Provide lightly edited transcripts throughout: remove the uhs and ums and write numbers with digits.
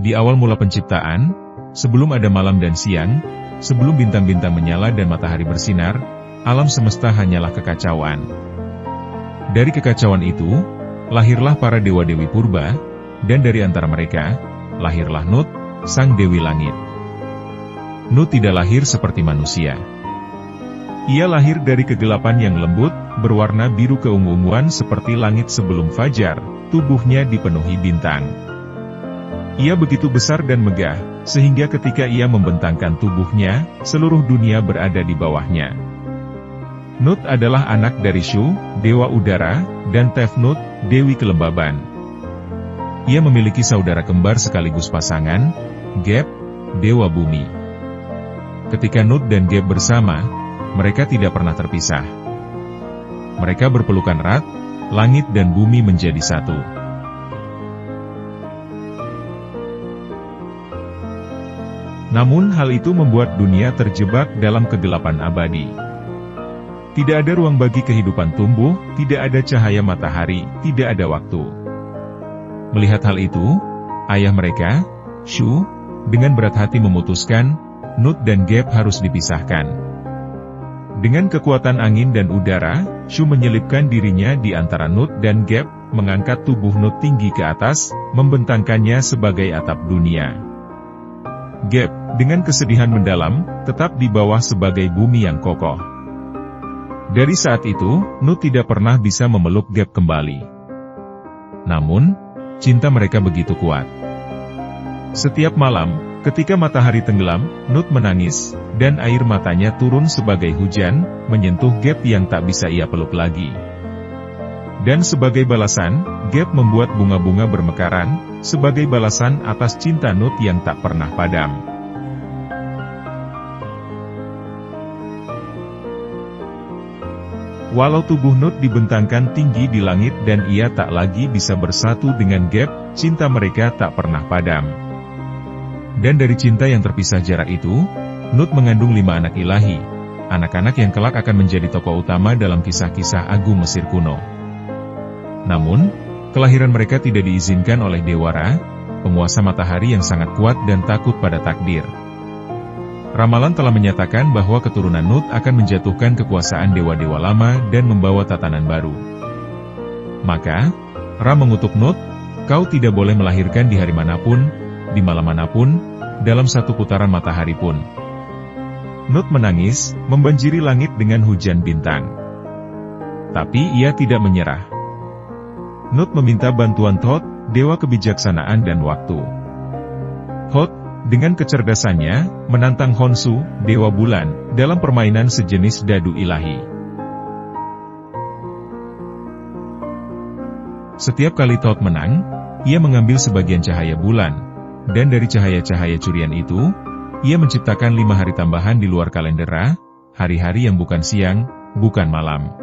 Di awal mula penciptaan, sebelum ada malam dan siang, sebelum bintang-bintang menyala dan matahari bersinar, alam semesta hanyalah kekacauan. Dari kekacauan itu, lahirlah para dewa-dewi purba, dan dari antara mereka, lahirlah Nut, sang Dewi Langit. Nut tidak lahir seperti manusia. Ia lahir dari kegelapan yang lembut, berwarna biru keungu-unguan seperti langit sebelum fajar, tubuhnya dipenuhi bintang. Ia begitu besar dan megah, sehingga ketika ia membentangkan tubuhnya, seluruh dunia berada di bawahnya. Nut adalah anak dari Shu, Dewa Udara, dan Tefnut, Dewi Kelembaban. Ia memiliki saudara kembar sekaligus pasangan, Geb, Dewa Bumi. Ketika Nut dan Geb bersama, mereka tidak pernah terpisah. Mereka berpelukan erat, langit dan bumi menjadi satu. Namun hal itu membuat dunia terjebak dalam kegelapan abadi. Tidak ada ruang bagi kehidupan tumbuh, tidak ada cahaya matahari, tidak ada waktu. Melihat hal itu, ayah mereka, Shu, dengan berat hati memutuskan, Nut dan Geb harus dipisahkan. Dengan kekuatan angin dan udara, Shu menyelipkan dirinya di antara Nut dan Geb, mengangkat tubuh Nut tinggi ke atas, membentangkannya sebagai atap dunia. Geb, dengan kesedihan mendalam, tetap di bawah sebagai bumi yang kokoh. Dari saat itu, Nut tidak pernah bisa memeluk Geb kembali. Namun, cinta mereka begitu kuat. Setiap malam, ketika matahari tenggelam, Nut menangis, dan air matanya turun sebagai hujan, menyentuh Geb yang tak bisa ia peluk lagi. Dan sebagai balasan, Geb membuat bunga-bunga bermekaran, sebagai balasan atas cinta Nut yang tak pernah padam. Walau tubuh Nut dibentangkan tinggi di langit dan ia tak lagi bisa bersatu dengan Geb, cinta mereka tak pernah padam. Dan dari cinta yang terpisah jarak itu, Nut mengandung 5 anak ilahi, anak-anak yang kelak akan menjadi tokoh utama dalam kisah-kisah agung Mesir kuno. Namun, kelahiran mereka tidak diizinkan oleh Dewa Ra, penguasa matahari yang sangat kuat dan takut pada takdir. Ramalan telah menyatakan bahwa keturunan Nut akan menjatuhkan kekuasaan dewa-dewa lama dan membawa tatanan baru. Maka, Ra mengutuk Nut, kau tidak boleh melahirkan di hari manapun, di malam manapun, dalam satu putaran matahari pun. Nut menangis, membanjiri langit dengan hujan bintang. Tapi ia tidak menyerah. Nut meminta bantuan Thoth, dewa kebijaksanaan dan waktu. Thoth, dengan kecerdasannya, menantang Khonsu, Dewa Bulan, dalam permainan sejenis dadu ilahi. Setiap kali Thoth menang, ia mengambil sebagian cahaya bulan, dan dari cahaya-cahaya curian itu, ia menciptakan 5 hari tambahan di luar kalender Ra, hari-hari yang bukan siang, bukan malam.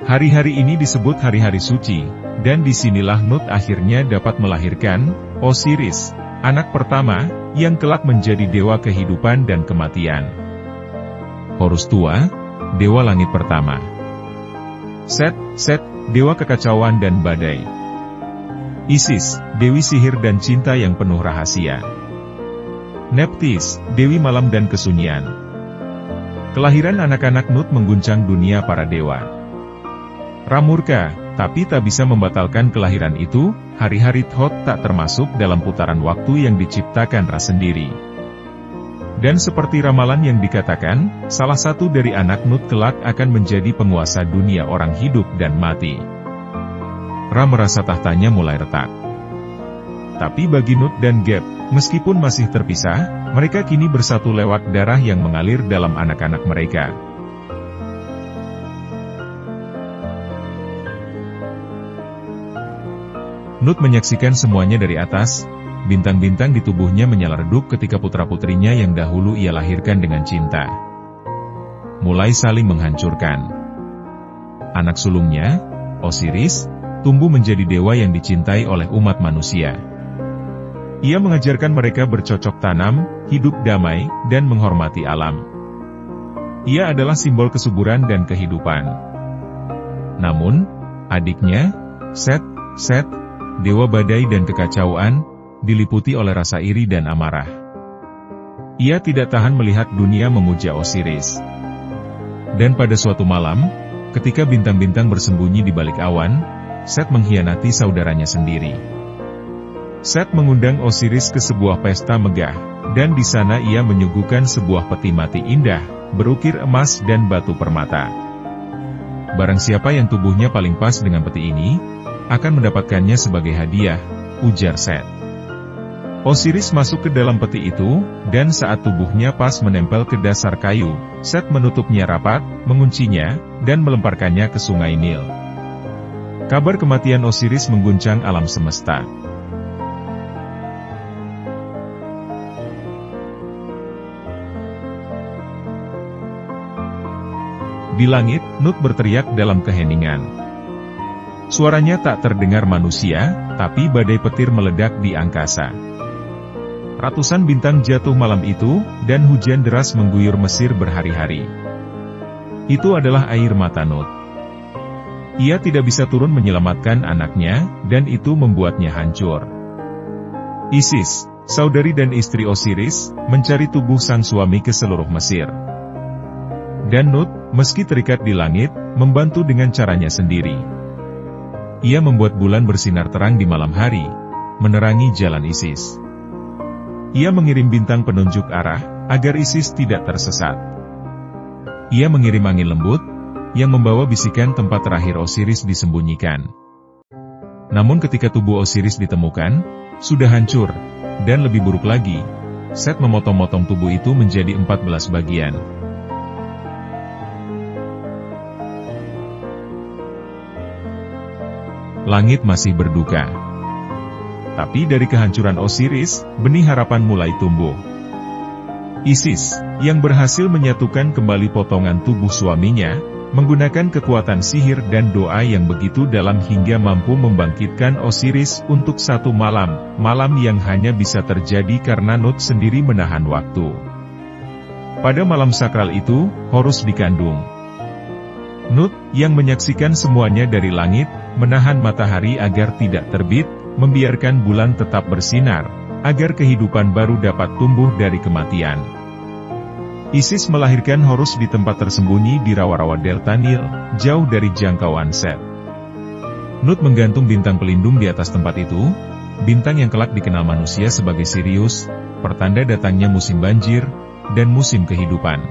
Hari-hari ini disebut hari-hari suci, dan disinilah Nut akhirnya dapat melahirkan Osiris, anak pertama, yang kelak menjadi dewa kehidupan dan kematian. Horus Tua, dewa langit pertama. Set, dewa kekacauan dan badai. Isis, dewi sihir dan cinta yang penuh rahasia. Neptis, dewi malam dan kesunyian. Kelahiran anak-anak Nut mengguncang dunia para dewa. Ra murka, tapi tak bisa membatalkan kelahiran itu, hari-hari Thoth tak termasuk dalam putaran waktu yang diciptakan Ra sendiri. Dan seperti ramalan yang dikatakan, salah satu dari anak Nut kelak akan menjadi penguasa dunia orang hidup dan mati. Ra merasa tahtanya mulai retak. Tapi bagi Nut dan Geb, meskipun masih terpisah, mereka kini bersatu lewat darah yang mengalir dalam anak-anak mereka. Nut menyaksikan semuanya dari atas, bintang-bintang di tubuhnya menyala redup ketika putra-putrinya yang dahulu ia lahirkan dengan cinta mulai saling menghancurkan. Anak sulungnya, Osiris, tumbuh menjadi dewa yang dicintai oleh umat manusia. Ia mengajarkan mereka bercocok tanam, hidup damai, dan menghormati alam. Ia adalah simbol kesuburan dan kehidupan. Namun, adiknya, Set, dewa badai dan kekacauan, diliputi oleh rasa iri dan amarah. Ia tidak tahan melihat dunia memuja Osiris. Dan pada suatu malam, ketika bintang-bintang bersembunyi di balik awan, Set mengkhianati saudaranya sendiri. Set mengundang Osiris ke sebuah pesta megah, dan di sana ia menyuguhkan sebuah peti mati indah, berukir emas dan batu permata. Barang siapa yang tubuhnya paling pas dengan peti ini, akan mendapatkannya sebagai hadiah, ujar Set. Osiris masuk ke dalam peti itu, dan saat tubuhnya pas menempel ke dasar kayu, Set menutupnya rapat, menguncinya, dan melemparkannya ke sungai Nil. Kabar kematian Osiris mengguncang alam semesta. Di langit, Nut berteriak dalam keheningan. Suaranya tak terdengar manusia, tapi badai petir meledak di angkasa. Ratusan bintang jatuh malam itu, dan hujan deras mengguyur Mesir berhari-hari. Itu adalah air mata Nut. Ia tidak bisa turun menyelamatkan anaknya, dan itu membuatnya hancur. Isis, saudari dan istri Osiris, mencari tubuh sang suami ke seluruh Mesir. Dan Nut, meski terikat di langit, membantu dengan caranya sendiri. Ia membuat bulan bersinar terang di malam hari, menerangi jalan Isis. Ia mengirim bintang penunjuk arah, agar Isis tidak tersesat. Ia mengirim angin lembut, yang membawa bisikan tempat terakhir Osiris disembunyikan. Namun ketika tubuh Osiris ditemukan, sudah hancur, dan lebih buruk lagi, Set memotong-motong tubuh itu menjadi 14 bagian. Langit masih berduka. Tapi dari kehancuran Osiris, benih harapan mulai tumbuh. Isis, yang berhasil menyatukan kembali potongan tubuh suaminya, menggunakan kekuatan sihir dan doa yang begitu dalam hingga mampu membangkitkan Osiris untuk satu malam, malam yang hanya bisa terjadi karena Nut sendiri menahan waktu. Pada malam sakral itu, Horus dikandung. Nut, yang menyaksikan semuanya dari langit, menahan matahari agar tidak terbit, membiarkan bulan tetap bersinar, agar kehidupan baru dapat tumbuh dari kematian. Isis melahirkan Horus di tempat tersembunyi di rawa-rawa delta Nil, jauh dari jangkauan Set. Nut menggantung bintang pelindung di atas tempat itu, bintang yang kelak dikenal manusia sebagai Sirius, pertanda datangnya musim banjir, dan musim kehidupan.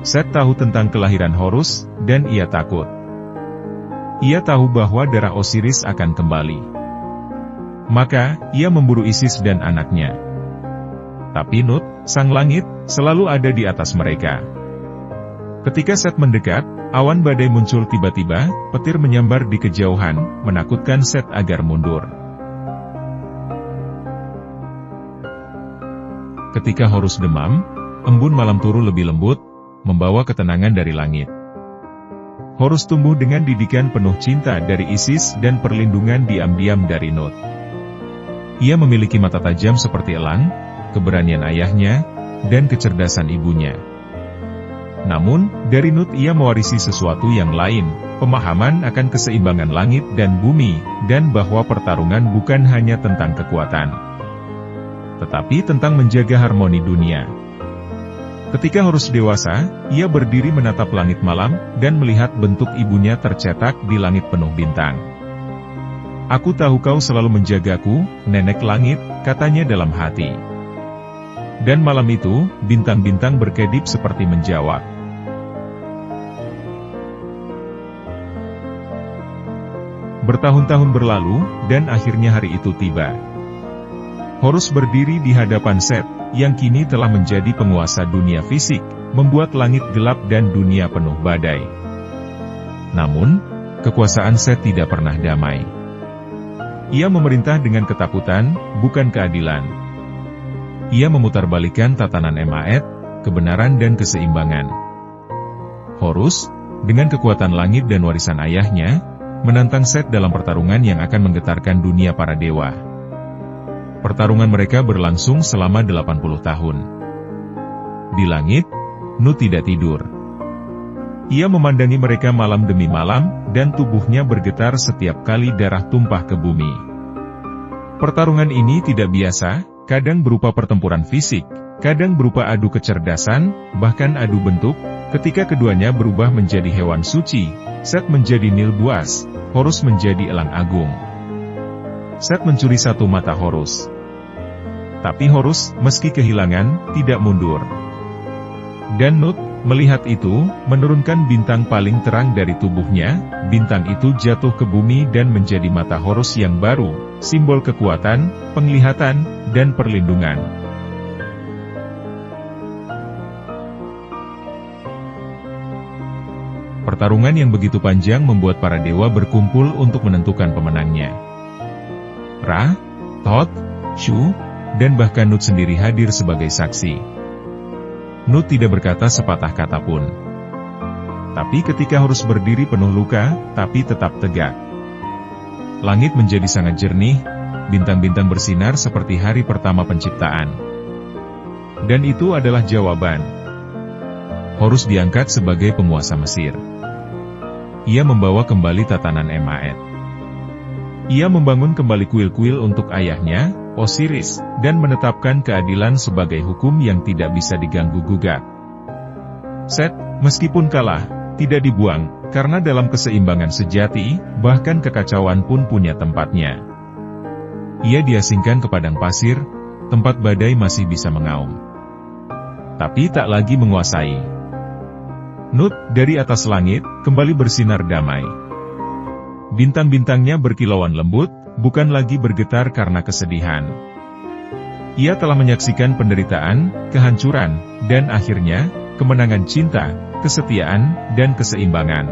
Set tahu tentang kelahiran Horus, dan ia takut. Ia tahu bahwa darah Osiris akan kembali. Maka, ia memburu Isis dan anaknya. Tapi Nut, sang langit, selalu ada di atas mereka. Ketika Set mendekat, awan badai muncul tiba-tiba, petir menyambar di kejauhan, menakutkan Set agar mundur. Ketika Horus demam, embun malam turun lebih lembut, membawa ketenangan dari langit. Horus tumbuh dengan didikan penuh cinta dari Isis dan perlindungan diam-diam dari Nut. Ia memiliki mata tajam seperti elang, keberanian ayahnya, dan kecerdasan ibunya. Namun, dari Nut ia mewarisi sesuatu yang lain, pemahaman akan keseimbangan langit dan bumi, dan bahwa pertarungan bukan hanya tentang kekuatan, tetapi tentang menjaga harmoni dunia. Ketika Horus dewasa, ia berdiri menatap langit malam, dan melihat bentuk ibunya tercetak di langit penuh bintang. "Aku tahu kau selalu menjagaku, nenek langit," katanya dalam hati. Dan malam itu, bintang-bintang berkedip seperti menjawab. Bertahun-tahun berlalu, dan akhirnya hari itu tiba. Horus berdiri di hadapan Set, yang kini telah menjadi penguasa dunia fisik, membuat langit gelap dan dunia penuh badai. Namun, kekuasaan Set tidak pernah damai. Ia memerintah dengan ketakutan, bukan keadilan. Ia memutarbalikkan tatanan Emaet, kebenaran dan keseimbangan. Horus, dengan kekuatan langit dan warisan ayahnya, menantang Set dalam pertarungan yang akan menggetarkan dunia para dewa. Pertarungan mereka berlangsung selama 80 tahun. Di langit, Nut tidak tidur. Ia memandangi mereka malam demi malam, dan tubuhnya bergetar setiap kali darah tumpah ke bumi. Pertarungan ini tidak biasa, kadang berupa pertempuran fisik, kadang berupa adu kecerdasan, bahkan adu bentuk. Ketika keduanya berubah menjadi hewan suci, Set menjadi Nil buas, Horus menjadi elang agung. Set mencuri satu mata Horus. Tapi Horus, meski kehilangan, tidak mundur. Dan Nut, melihat itu, menurunkan bintang paling terang dari tubuhnya. Bintang itu jatuh ke bumi dan menjadi mata Horus yang baru, simbol kekuatan, penglihatan, dan perlindungan. Pertarungan yang begitu panjang membuat para dewa berkumpul untuk menentukan pemenangnya. Ra, Thoth, Shu, dan bahkan Nut sendiri hadir sebagai saksi. Nut tidak berkata sepatah kata pun. Tapi ketika Horus berdiri penuh luka, tapi tetap tegak. Langit menjadi sangat jernih, bintang-bintang bersinar seperti hari pertama penciptaan. Dan itu adalah jawaban. Horus diangkat sebagai penguasa Mesir. Ia membawa kembali tatanan Emaet. Ia membangun kembali kuil-kuil untuk ayahnya, Osiris, dan menetapkan keadilan sebagai hukum yang tidak bisa diganggu-gugat. Set, meskipun kalah, tidak dibuang, karena dalam keseimbangan sejati, bahkan kekacauan pun punya tempatnya. Ia diasingkan ke padang pasir, tempat badai masih bisa mengaum. Tapi tak lagi menguasai. Nut, dari atas langit, kembali bersinar damai. Bintang-bintangnya berkilauan lembut, bukan lagi bergetar karena kesedihan. Ia telah menyaksikan penderitaan, kehancuran, dan akhirnya, kemenangan cinta, kesetiaan, dan keseimbangan.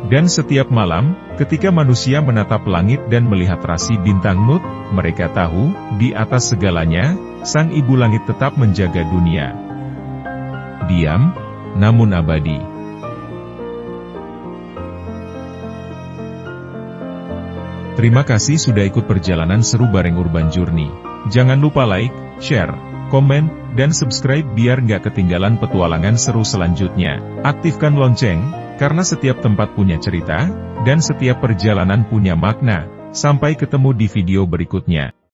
Dan setiap malam, ketika manusia menatap langit dan melihat rasi bintang Nut, mereka tahu, di atas segalanya, Sang Ibu Langit tetap menjaga dunia. Diam, namun abadi. Terima kasih sudah ikut perjalanan seru bareng Urban Journey. Jangan lupa like, share, komen, dan subscribe biar nggak ketinggalan petualangan seru selanjutnya. Aktifkan lonceng, karena setiap tempat punya cerita, dan setiap perjalanan punya makna. Sampai ketemu di video berikutnya.